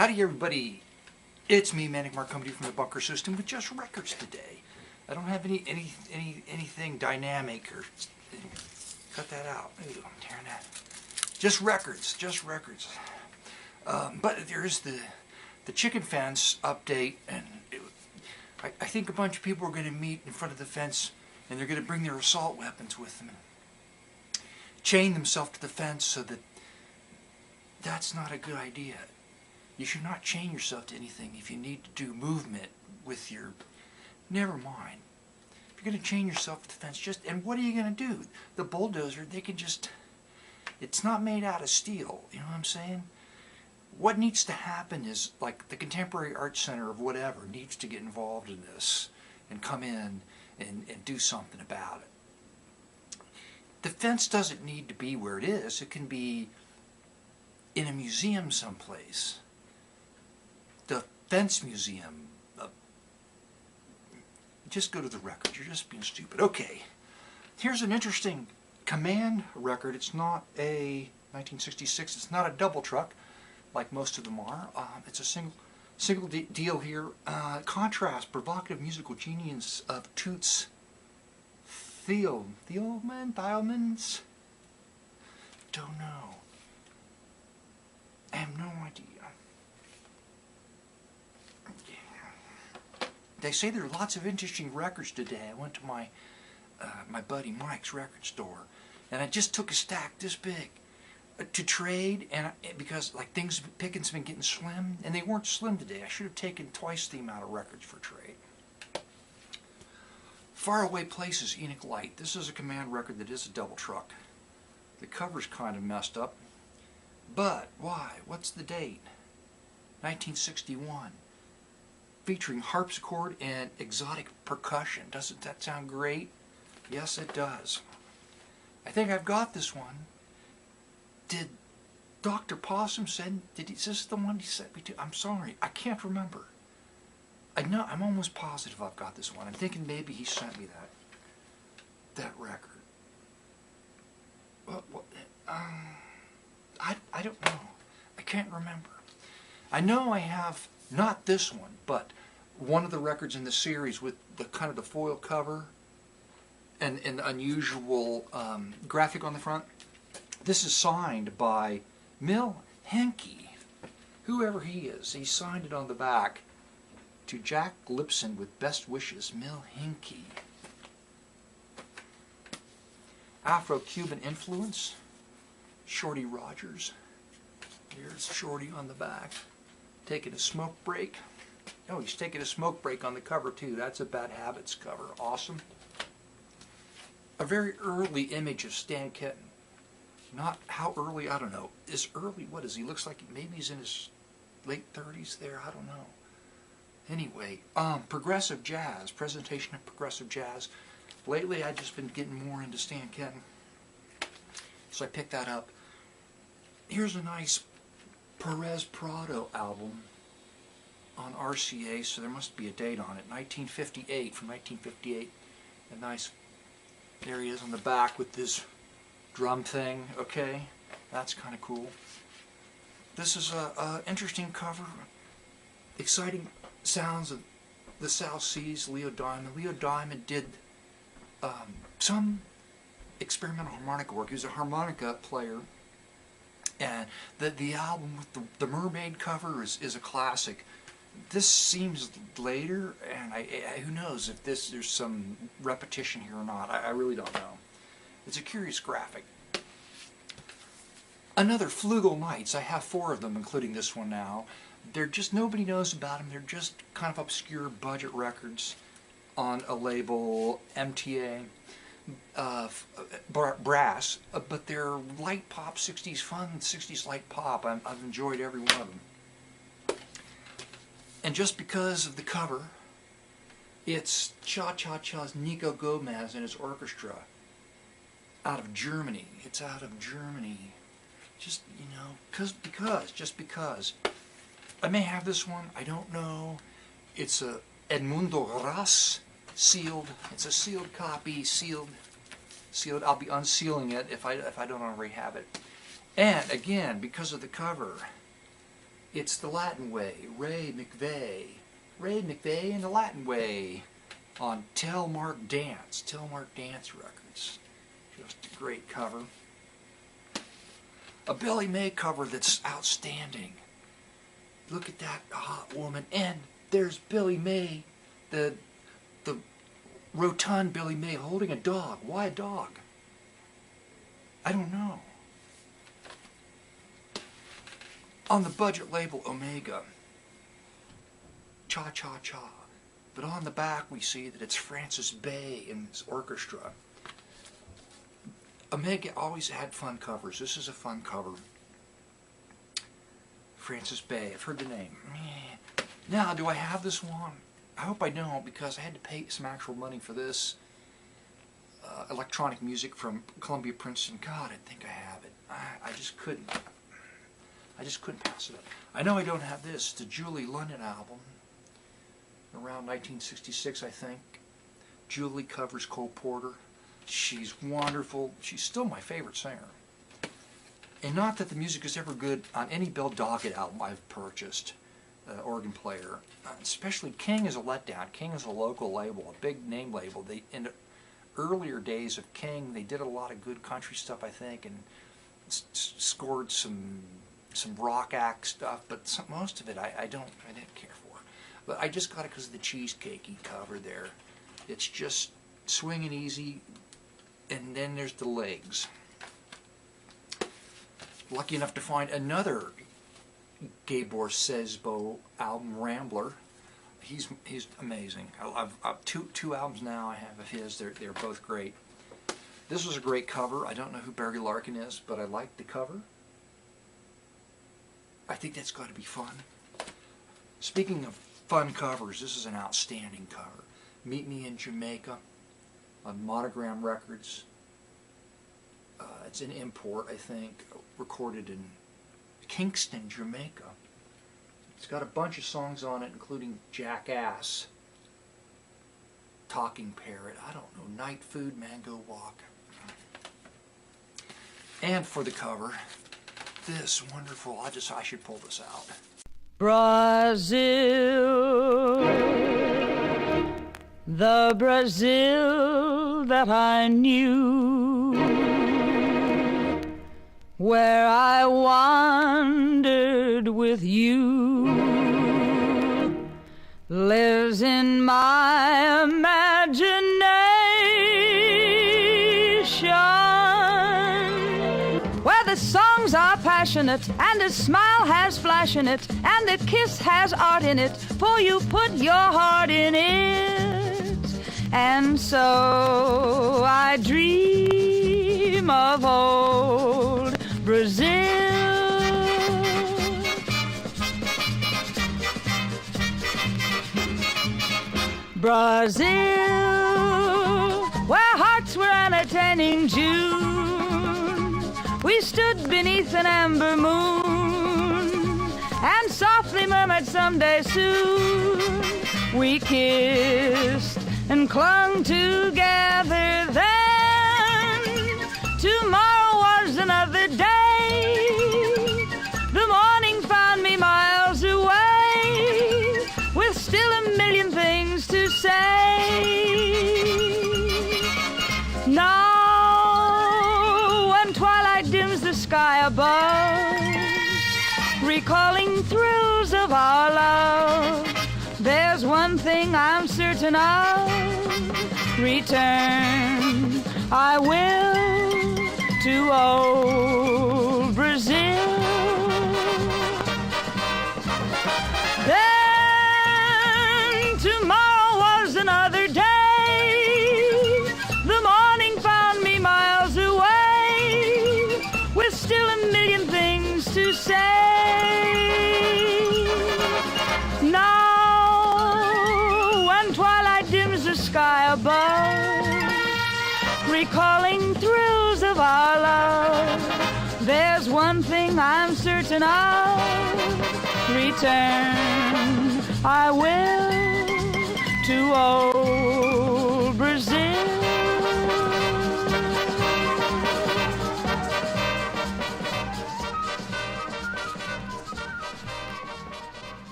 Howdy everybody, it's me, Manic coming to you from the bunker system with just records today. I don't have anything dynamic or cut that out. Ooh, I'm tearing that. Just records. But there's the chicken fence update, and I think a bunch of people are going to meet in front of the fence, and they're going to bring their assault weapons with them, and chain themselves to the fence, so that's not a good idea. You should not chain yourself to anything if you need to do movement with your... Never mind. If you're going to chain yourself to the fence, and what are you going to do? The bulldozer, they can just... It's not made out of steel, you know what I'm saying? What needs to happen is, like, the Contemporary Art Center of whatever needs to get involved in this and come in and do something about it. The fence doesn't need to be where it is. It can be in a museum someplace. The fence museum. Just go to the record. You're just being stupid. Okay. Here's an interesting command record. It's not a 1966. It's not a double truck like most of them are. It's a single deal here. Contrast, provocative musical genius of Toots Thielmans? Don't know. I have no idea. They say there are lots of interesting records today. I went to my buddy Mike's record store, and I just took a stack this big to trade, and because like pickings have been getting slim, and they weren't slim today. I should have taken twice the amount of records for trade. Faraway Places, Enoch Light. This is a command record that is a double truck. The cover's kind of messed up, but why? What's the date? 1961. Featuring harpsichord and exotic percussion. Doesn't that sound great? Yes, it does. I think I've got this one. Did Dr. Possum send... Is this the one he sent me to? I'm sorry, I can't remember. I know, I'm almost positive I've got this one. I'm thinking maybe he sent me that record. I don't know. I can't remember. I know I have not this one, but one of the records in the series with the kind of the foil cover and the unusual graphic on the front. This is signed by Mill Henke, whoever he is. He signed it on the back to Jack Lipson with best wishes, Mill Henke. Afro-Cuban influence, Shorty Rogers. There's Shorty on the back. Taking a smoke break. Oh, he's taking a smoke break on the cover too. That's a Bad Habits cover. Awesome. A very early image of Stan Kenton. Not how early, I don't know. Is early, what is he? Looks like maybe he's in his late 30s there. I don't know. Anyway, progressive jazz. Presentation of progressive jazz. Lately I've just been getting more into Stan Kenton, so I picked that up. Here's a nice Perez Prado album on RCA, so there must be a date on it. 1958, from 1958. A nice, there he is on the back with this drum thing. Okay, that's kind of cool. This is a interesting cover. Exciting sounds of the South Seas, Leo Diamond. Leo Diamond did some experimental harmonica work. He was a harmonica player. And the album with the mermaid cover is a classic. This seems later, and who knows if there's some repetition here or not. I really don't know. It's a curious graphic. Another Flugel Nights. I have 4 of them, including this one now. They're just, nobody knows about them. They're just kind of obscure budget records on a label, MTA. Brass, but they're light pop, 60s fun, 60s light pop. I've enjoyed every one of them. And just because of the cover, it's Cha-Cha-Cha's Nico Gomez and his orchestra out of Germany. It's out of Germany. Just, you know, just because. I may have this one, I don't know. It's a Edmundo Ras sealed. It's a sealed copy, sealed. I'll be unsealing it if I don't already have it. And again, because of the cover, It's the Latin Way, Ray McVeigh. Ray McVeigh in the Latin Way on Telmark Dance Records. Just a great cover. A Billy May cover that's outstanding. Look at that hot woman, and there's Billy May, the rotund Billy May holding a dog. Why a dog? I don't know. On the budget label Omega, Cha Cha Cha. But on the back we see that it's Francis Bay and his orchestra. Omega always had fun covers. This is a fun cover. Francis Bay, I've heard the name. Now, do I have this one? I hope I don't, because I had to pay some actual money for this. Electronic music from Columbia Princeton. God, I think I have it. I just couldn't pass it up. I know I don't have this. It's a Julie London album. Around 1966, I think. Julie covers Cole Porter. She's wonderful. She's still my favorite singer. And not that the music is ever good on any Bill Doggett album I've purchased, organ player. Especially King is a letdown. King is a local label, a big name label. In the earlier days of King, they did a lot of good country stuff, I think, and scored some rock act stuff, but most of it I didn't care for. But I just got it because of the cheesecakey cover there. It's just swinging easy, and then there's the legs. Lucky enough to find another Gabor Szebo album, Rambler. He's amazing. I've two albums now I have of his. They're both great. This was a great cover. I don't know who Barry Larkin is, but I like the cover. I think that's got to be fun. Speaking of fun covers, this is an outstanding cover. Meet Me in Jamaica on Monogram Records. It's an import, I think, recorded in Kingston, Jamaica. It's got a bunch of songs on it, including Jackass, Talking Parrot, I don't know, Night Food, Mango Walk. And for the cover, this wonderful, I should pull this out. Brazil, the Brazil that I knew, where I wandered with you, lives in my imagination, where the songs are passionate and a smile has flash in it and a kiss has art in it, for you put your heart in it. And so I dream of old Brazil. Brazil, where hearts were entertaining June. We stood beneath an amber moon and softly murmured someday soon. We kissed and clung together then. Tomorrow was another day. The morning found me miles away with still a million things to say. Now, when twilight dims the sky above, recalling thrills of our love, there's one thing I'm certain of: return I will to old Brazil. Then tomorrow was another day. The morning found me miles away with still a million things to say. Now, when twilight dims the sky above, recalling thrills of our love, there's one thing I'm certain of: return I will to old Brazil.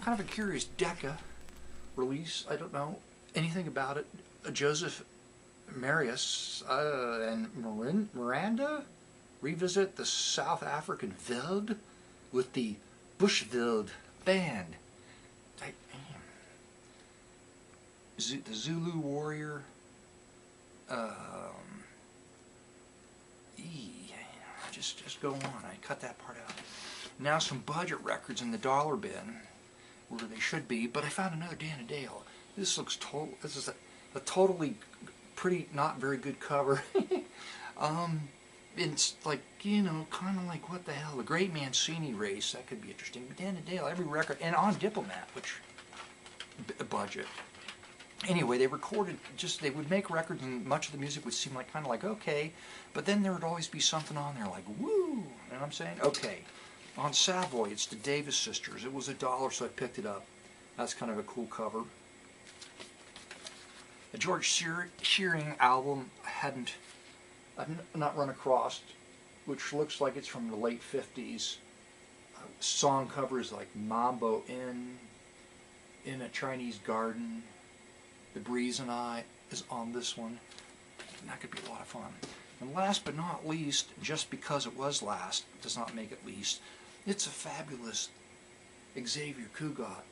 kind of a curious Decca release. I don't know anything about it. Joseph Marius and Miranda revisit the South African veld with the Bushveld band. The Zulu warrior. Just go on. I cut that part out. Now some budget records in the dollar bin, where they should be. But I found another Dan and Dale. This looks total. This is a totally pretty, not very good cover. It's like, you know, kind of like, what the hell, the Great Mancini Race. That could be interesting. But Dan and Dale, every record, and on Diplomat, which budget. Anyway, they recorded, they would make records, and much of the music would seem like kind of like okay, but then there would always be something on there like woo. You know what I'm saying? Okay. On Savoy, it's the Davis Sisters. It was $1, so I picked it up. That's kind of a cool cover. The George Shearing album I've not run across, which looks like it's from the late 50s. Song covers like Mambo in a Chinese Garden. The Breeze and I is on this one. And that could be a lot of fun. And last but not least, just because it was last does not make it least, it's a fabulous Xavier Cugat.